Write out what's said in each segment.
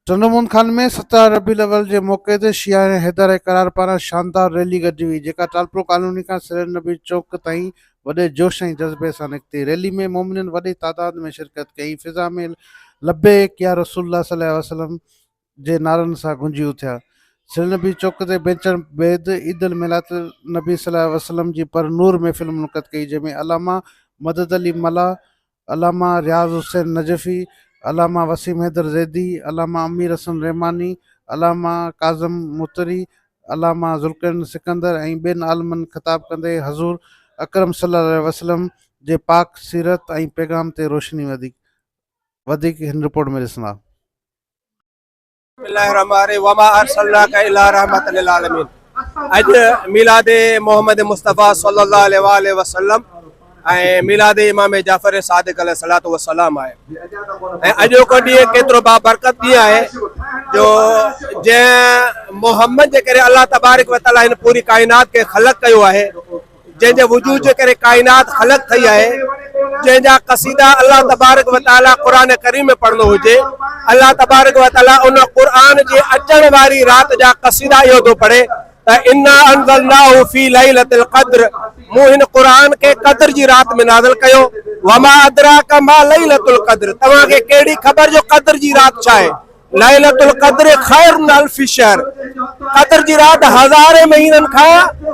चंद्रमोहन खान में 17 रबीउल अव्वल के मौके ते शिया ऐं हैदर करार पारां शानदार रैली कढी हुई, जेका टालपुर कॉलोनी खां सिरन नबी चौक ताईं वॾे जोश ऐं जज़्बे सां निकिती। रैली में मोमिननि वॾी तादाद में शिरकत कई। फिज़ा में लब्बैक या रसूलुल्लाह सल्लल्लाहु अलैहि वसल्लम जे नारनि सां गूंजी उथिया। सिरन नबी चौक ते बेचण बैदि ईद उल मिलाद नबी सल्लल्लाहु अलैहि वसल्लम जी पर नूर महफ़िल मुनक़द कई, जंहिंमें अलामा मदद अली मल्ला, अलामा रियाज़ हुसैन नजफ़ी, अलामा वसीम हैदर ज़ैदी, अलामा अमीर हसन रहमानी, अलामा काज़म मुतरी, अलामा ज़ुल्करन सिकंदर ऐं ॿियनि आलमनि ख़िताब कंदे हज़ूर अकरम सल्लल्लाहु अलैहि वसल्लम जे पाक सीरत ऐं पैगाम ते रोशनी वधीक हिन रिपोर्ट में ॾिसंदा। अॼु मिलाद मोहम्मद मुस्तफ़ा सल्लल्लाहु अलैहि वसल्लम ऐं मिलाद इमाम जाफ़र सादिक़ अलैहिस्सलातु वस्सलाम आहे। ऐं अॼोको ॾींहुं केतिरो बाबरकत ॾींहुं आहे जो जंहिं मोहम्मद जे करे अल्लाह तबारक व तआला हिन पूरी काइनात खे ख़लक़ कयो आहे, जंहिंजे वजूद जे करे काइनात ख़लक़ थी आहे, जंहिंजा कसीदा अल्लाह तबारक व तआला क़ुरान करीम में पढ़ंदो हुजे, अल्लाह तबारक व तआला उन क़ुरान जे अचण वारी रात जा कसीदा इहो थो पढ़े त इन्ना अंज़लनाहु फी लैलतिल क़द्र, मूं हिन क़ुरान के क़द्र जी रात में नाज़िल कयो। वमा अदराका मा लैलतुल क़द्र, तव्हांखे कहिड़ी ख़बर जो क़द्र जी रात छा आहे। लैलतुल क़द्र खैरुन मिन अल्फि शहर, क़द्र जी रात हज़ारे महीननि खां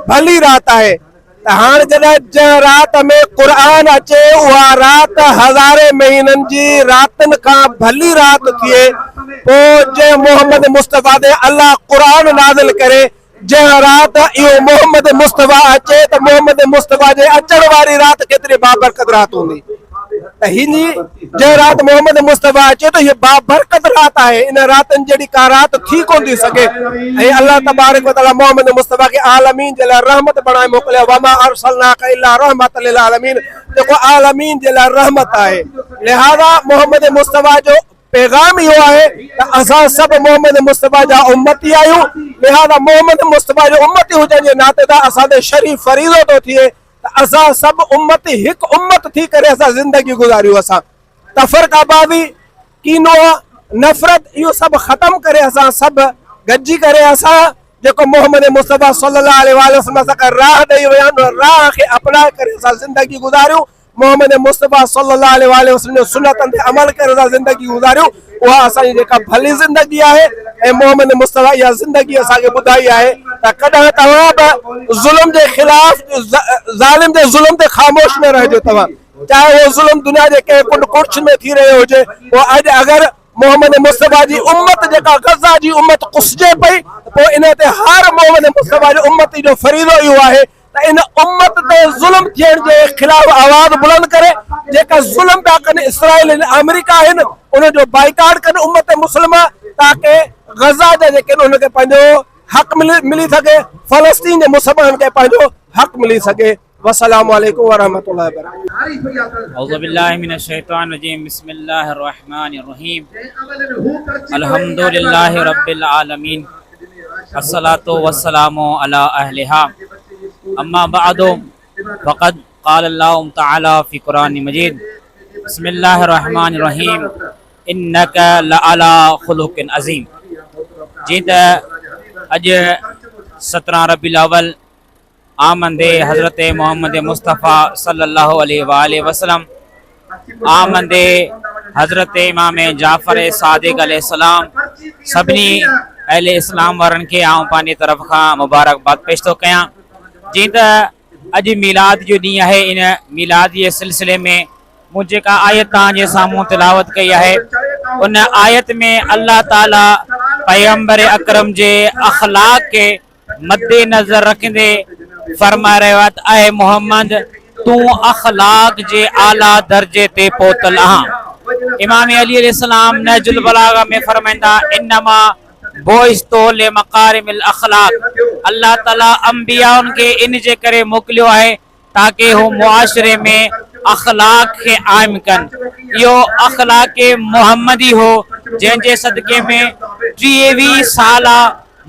भली रात आहे। त हाणे जॾहिं रात में क़ुरान अचे, उहा रात हज़ारे महीननि जी रातनि खां भली रात थिए, पोइ जंहिं मोहम्मद मुस्तफ़ा ते अल्लाह क़ुरान नाज़िल करे, जंहिं रात इहो मोहम्मद मुस्तफ़ा अचे त मोहम्मद मुस्तफ़ा जे अचण वारी रात केतिरी बाबरकत रात हूंदी। त हिनी जंहिं रात मोहम्मद मुस्तफ़ा अचे त हीअ बाबरकत रात आहे। इन रातनि जहिड़ी का रात थी कोन थी सघे। ऐं अल्लाह तबारक व तआला मोहम्मद मुस्तफ़ा खे आलमीन जे लाइ रहमत बणाए मोकिलियो। वमा अरसलनाका इल्ला रहमतल लिल आलमीन, जेको आलमीन जे लाइ रहमत आहे। लिहाज़ा मोहम्मद मुस्तफ़ा जो पैगाम इहो आहे त असां सभु मोहम्मद मुस्तफ़ा जा उम्मती आहियूं। लिहाज़ा मोहम्मद मुस्तफ़ा जो उम्मती हुजण जे नाते त असांजो शरीफ़ फरीज़ो थो थिए त असां सभु उम्मती हिकु उम्मत थी करे असां ज़िंदगी गुज़ारियूं। असां तफ़रक़ाबाज़ी, कीनो, नफ़रत इहो सभु ख़तमु करे असां सभु गॾिजी करे असां जेको मोहम्मद मुस्तफ़ा सल्लल्लाहु अलैहि वसल्लम सां राह ॾेई विया आहिनि, राह खे अपनाए करे असां ज़िंदगी गुज़ारियूं। मोहम्मद मुस्तफ़ा सल्लल्लाहु अलैहि वसल्लम जो सुन्नतनि ते अमल करे असां ज़िंदगी गुज़ारियूं। उहा असांजी जेका भली ज़िंदगी आहे ऐं मोहम्मद मुस्तफ़ा इहा ज़िंदगी असांखे ॿुधाई आहे त कॾहिं तव्हां बि ज़ुल्म जे ख़िलाफ़, ज़ालिम जे ज़ुल्म ते ख़ामोश न रहिजो। तव्हां चाहे उहो ज़ुल्म दुनिया जे कंहिं कुंड कुर्छ में थी रहियो हुजे, पोइ अॼु अगरि मोहम्मद मुस्तफ़ा जी उम्मत जेका गज़ा जी उम्मत कुसजे पई, पोइ इन ते हर मोहम्मद मुस्तफ़ा जो उम्मती जो फरीज़ो इहो आहे त इन उम्मत ते ज़ुल्म थियण जे ख़िलाफ़ आवाज़ बुलंद करे। जेका ज़ुल्म पिया कनि इसराइल आहिनि, अमेरिका आहिनि, उनजो बाइकाट कनि उम्मत मुस्लिमा, ताकि गज़ा जा जेके उनखे पंहिंजो हक़ मिली सघे, फ़लस्तीन जे मुसलमान खे पंहिंजो हक़ मिली सघे। वस्सलामु अलैकुम वरहमतुल्लाहि वबरकातुहू। औज़ु बिल्लाहि मिनश शैतानिर रजीम, बिस्मिल्लाहिर रहमानिर रहीम, अल्हम्दुलिल्लाहि रब्बिल आलमीन, अस्सलातु वस्सलामु अला अहलिहा, अम्मा बअदु, फ़क़द क़ाल अल्लाहु तआला फ़ी क़ुरान मजीद, बिस्मिल्लाहिर रहमानिर रहीम, इन्नका लअला खुलुक़िन अज़ीम। जी त अॼु 17 रबीउल अव्वल आमंदे हज़रत मोहम्मद मुस्तफ़ा सल्लल्लाहु अलैहि वसल्लम, आमंदे हज़रत इमाम जाफ़र सादिक़ अलैहिस्सलाम, सभिनी अहले इस्लाम वारनि खे आउं पंहिंजी तरफ़ खां मुबारकबाद पेश थो कयां। जीअं त अॼु मीलाद जो ॾींहुं आहे, इन मीलाद जे सिलसिले में मूं जेका आयत तव्हांजे साम्हूं तिलावत कई आहे, उन आयत में अल्लाह ताला पैगंबर अकरम जे अखलाक के मद्दे नज़र रखंदे फरमा रहियो आहे त ऐं मोहम्मद तूं अखलाक जे आला दर्जे ते पहुतल आहीं। इमाम अली अलैहिस्सलाम नहजुल बलागा में फरमाईंदा, इन्नमा बोइस्तो ले मकारिमिल अखलाक, अल्लाह ताला अंबियाउनि खे इन जे करे मोकिलियो आहे ताकि हू मुआशरे में अखलाक खे आइम कनि। इहो अखलाक मोहम्मदी हो, जंहिंजे सदके में 23 साल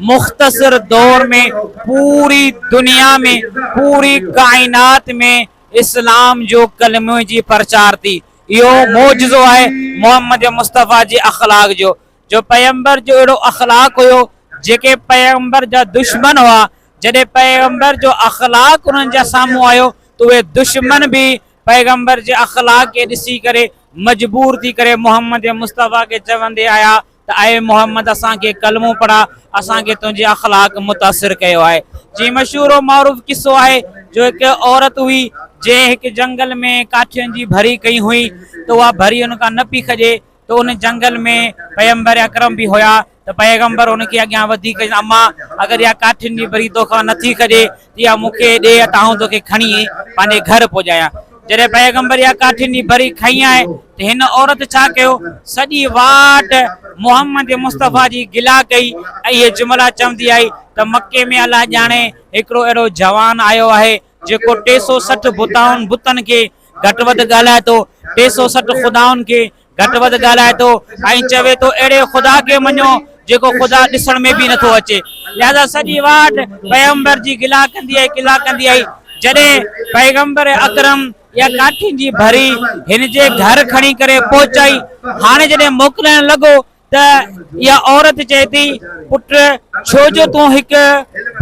मुख्तसर दौर में पूरी दुनिया में, पूरी कायनात में इस्लाम जो कलमे जी प्रचार थी। इहो मौजज़ो आहे मोहम्मद मुस्तफ़ा जी अखलाक जो, जो पैगंबर जो अहिड़ो अखलाक हुयो जेके पैगंबर जा दुश्मन हुआ, जॾहिं पैगंबर जो अखलाक उन्हनि जे साम्हूं आयो त उहे दुश्मन बि पैगंबर जे अखलाक खे ॾिसी करे मजबूर थी करे मोहम्मद मुस्तफ़ा खे चवंदे आया त आए मोहम्मद असांखे कलमो पढ़ा, असांखे तुंहिंजे अखलाक मुतासिर कयो आहे। जीअं मशहूर मारूफ़ किस्सो आहे जो हिकु औरत हुई जंहिं हिकु जंगल में काठियुनि जी भरी कई हुई त उहा भरी हुन खां न पई खजे त उन जंगल में पैगंबर अकरम बि हुया त पैगंबर हुनखे अॻियां वधी करे अम्मा अगरि इहा काठियुनि जी भरी तोखां नथी खजे त इहा मूंखे ॾे त आउं तोखे खणी पंहिंजे घर पहुचायां। जॾहिं पैगंबर इहा काठियुनि जी भरी खई आहे त हिन औरत छा कयो, सॼी वाट मोहम्मद मुस्तफ़ा जी गिला कई ऐं इहे जुमला चवंदी आई त मके में अलाह ॼाणे हिकिड़ो अहिड़ो जवान आयो आहे जेको 360 बुतनि खे घटि वधि ॻाल्हाए थो, 360 ख़ुदाउनि खे घटि वधि ॻाल्हाए थो ऐं चवे थो अहिड़े ख़ुदा खे मञो जेको ख़ुदा ॾिसण में बि नथो अचे। लिहाज़ा सॼी वाट पैगंबर जी गिला कंदी आई। जॾहिं पैगंबर अकरम या काठियुनि जी भरी हिन जे घर खणी करे पहुचाई, हाणे जॾहिं मोकिलण लॻो त इहा औरत चए थी पुट छो जो तूं हिकु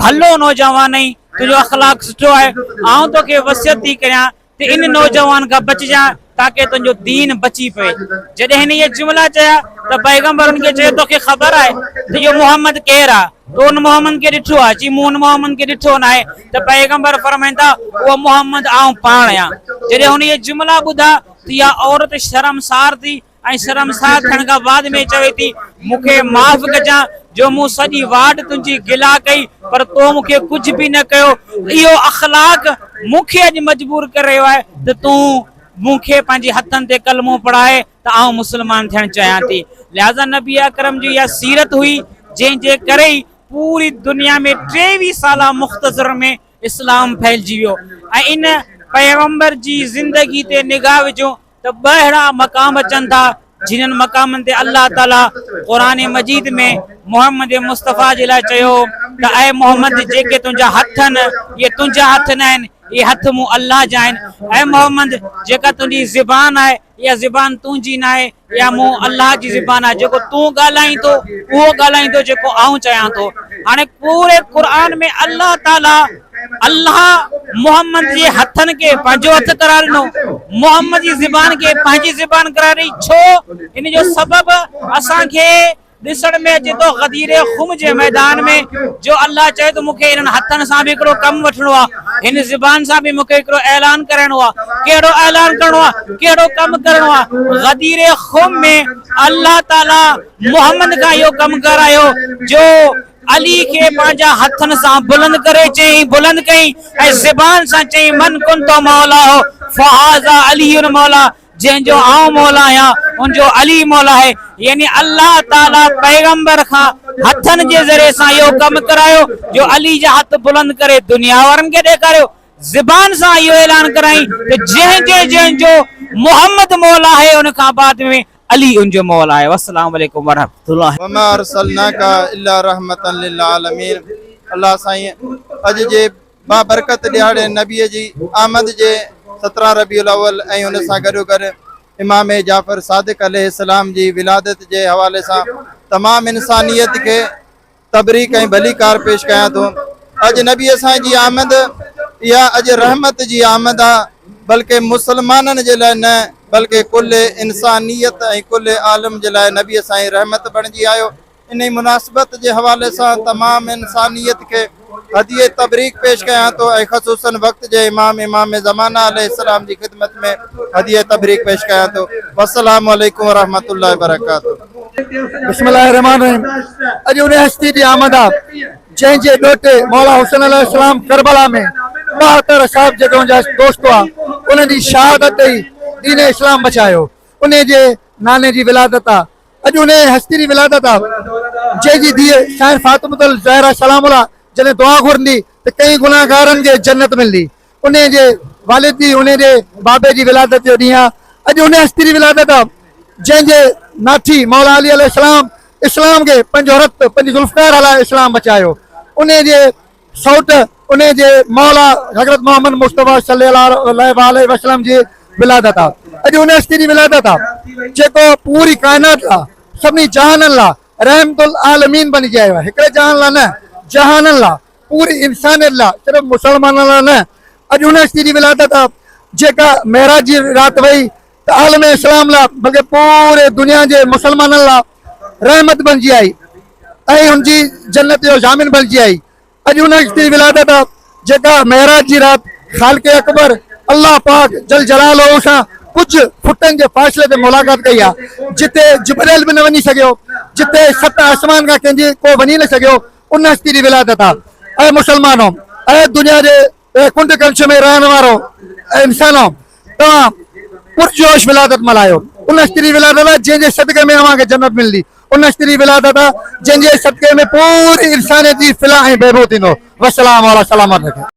भलो नौजवान आहीं, तुंहिंजो अखलाक सुठो आहे, आउं तोखे वसियत थी कयां त इन नौजवान खां बचिजां ताकि तुंहिंजो दीन बची पए। जॾहिं हिन इहे जुमला चया त पैगंबर हुनखे चयो तोखे ख़बर आहे त इहो मोहम्मद केरु आहे, तो उन मोहम्मद खे ॾिठो आहे? जी मूं उन मोहम्मद खे ॾिठो न आहे। त पैगंबर फरमाईंदा उहो मोहम्मद आउं पाण आहियां। जॾहिं हुन इहे जुमला ॿुधा त इहा औरत शर्मसार थी ऐं शर्मसार थियण खां बाद में चवे थी मूंखे माफ़ कजां जो मूं सॼी वाट तुंहिंजी गिला कई पर तो मूंखे कुझु बि न कयो। इहो अखलाक मूंखे अॼु मजबूर करे रहियो आहे त तूं मूंखे पंहिंजे हथनि ते कलमो पढ़ाए त आउं मुस्लमान थियणु चाहियां थी। लिहाज़ा नबी अकरम जी इहा सीरत हुई जंहिंजे करे ई पूरी दुनिया में 23 साल मुख़्तसर में इस्लाम फैलिजी वियो। ऐं इन पैगंबर जी ज़िंदगी ते निगाह विझूं त ॿ अहिड़ा मक़ाम अचनि था जिन्हनि मक़ामनि ते अल्लाह ताला क़ुरान मजीद में मोहम्मद मुस्तफ़ा जे लाइ चयो त ऐं मोहम्मद जेके तुंहिंजा हथ आहिनि इहे तुंहिंजा हथ न आहिनि, ये हथ मूं अल्लाह जा आहिनि। ऐं मोहम्मद जेका तुंहिंजी ज़ुबान आहे इहा ज़ुबान तुंहिंजी न आहे, या मूं अल्लाह जी ज़ुबान आहे। जेको तूं ॻाल्हाईं थो उहो ॻाल्हाईंदो जेको आउं चाहियां थो। हाणे पूरे क़ुरान में अल्लाह मोहम्मद जे हथनि खे पंहिंजो हथ करार ॾिनो, मोहम्मद जी ज़ुबान खे पंहिंजी ज़ुबान करार ॾिनी। छो? इन जो सबबु असांखे ॾिसण में अचे थो गदीर ख़ुम जे मैदान में जो अल्लाह चए तो मूंखे इन्हनि हथनि सां बि हिकिड़ो कमु वठिणो आहे, हिन ज़ुबान सां बि मूंखे हिकिड़ो ऐलान कराइणो आहे। कहिड़ो ऐलान करिणो आहे, कहिड़ो कमु करिणो आहे? गदीर ख़ुम में अल्लाह ताला मोहम्मद खां इहो कमु करायो जो अली खे पंहिंजा हथनि सां बुलंद करे चई, बुलंद कई ऐं ज़ुबान सां चई मन कुंतो मौला हो फहाज़ा अलीयुल मौला, जंहिंजो आउं मौला आहियां उनजो अली मौला है। यानी अल्लाह ताला पैगंबर खां हथनि जे ज़रिए सां इहो कमु करायो जो अली जा हथ बुलंद करे दुनिया वारनि खे ॾेखारियो। ज़ुबान सां इहो ऐलान कराई त जंहिंजो मोहम्मद मौला है उन खां बाद में अली उनजो मौला है। अस्सलाम वालेकुम वरहमतुल्लाह। वमा अरसलनाका इल्ला रहमतन लिल आलमीन। अल्लाह साईं अॼु जे बाबरकत ॾियारे नबीअ जी आमद जे 17 रबीउल अव्वल ऐं हुन सां गॾोगॾु इमाम जाफ़र सादिक अलैहिस्सलाम जी विलादत जे हवाले सां तमामु इंसानियत खे तबरीक ऐं भलीकार पेश कयां थो। अॼु नबी साईं जी आमद इहा अॼु रहमत जी आमद आहे, बल्कि मुसलमाननि जे लाइ न बल्कि कुल इंसानियत ऐं कुल आलम जे लाइ नबी साईं रहमत बणिजी आयो। इन मुनासिबत जे हवाले सां तमामु इंसानियत खे हदीए तबरीक पेश कयां थो ऐं ख़ुसूसन वक़्त जे इमाम ज़माना अलैहिस्सलाम जी ख़िदमत में हदीए तबरीक पेश कयां थो। वस्सलामु अलैकुम वरहमतुल्लाहि वबरकातुहू। बिस्मिल्लाहिर्रहमानिर्रहीम। अॼु उन हस्ती जी आमद आहे जंहिंजे ॾोटे मौला हुसैन अलैहिस्सलाम करबला में 72 साहिब जॻहियुनि जा दोस्त हुआ, उन जी शहादत ई दीन इस्लाम बचायो। उन जे नाने जी विलादत आहे। अॼु उन हस्ती जी विलादत आहे जंहिंजी धीअ साईं फातिमतुल ज़हरा सलामुल्लाह जॾहिं दुआ घुरंदी त कई गुनाहगारनि खे जन्नत मिलंदी। उन जे वालिद जी उन जे बाबे जी विलादत जो ॾींहुं आहे। अॼु उन हस्ती जी विलादत आहे जंहिंजे नाठी मौला अली अलैहिस्सलाम इस्लाम खे पंहिंजो रत पंहिंजी ज़ुल्फ़कार हलाए इस्लाम बचायो। उन जे सौट उन जे मौला हज़रत मोहम्मद मुस्तफ़ा सल्लल्लाहु अलैहि वसल्लम जी विलादत आहे। अॼु उन हस्ती जी विलादत आहे जेको पूरी काइनात आहे, सभिनी जहाननि लाइ रहमतुल आलमीन बन गया है। हिकिड़े जहान ला न, जहाननि ला, पूरी इंसानियत ला, सिर्फ़ मुसलमाननि ला न। अॼु उन हस्ती जी विलादत आहे जेका महराज जी राति वई त आलम इस्लाम ला बल्कि पूरे दुनिया जे मुसलमाननि ला रहमत बणिजी आई ऐं हुनजी जन्नत जो जामिन बणिजी आई। अॼु उन हस्ती जी विलादत आहे जेका महराज जी राति ख़ालिक़ अकबर अल्लाह पाक जल जलालो सां कुछ फुटन के फासले ते मुलाकात कई है, जिते जिब्राइल भी न वनी सको, जिते सत आसमान का कंहिंजी को वनी न सको, उन हस्ती की विलादत आहे। ऐं मुसलमानों, ऐं दुनिया के कुंड कंश में रहने वारो इंसानों, तव्हां पुरजोश विलादत मल्हायो। उन हस्ती की विलादत आहे जंहिंजे सदके में अव्हांखे जन्नत मिलंदी। उन हस्ती की विलादत आहे जंहिंजे सदके में पूरी इंसानियत जी फिलाह ऐं बहबूद थींदो। वसलाम वाला सलामत रखे।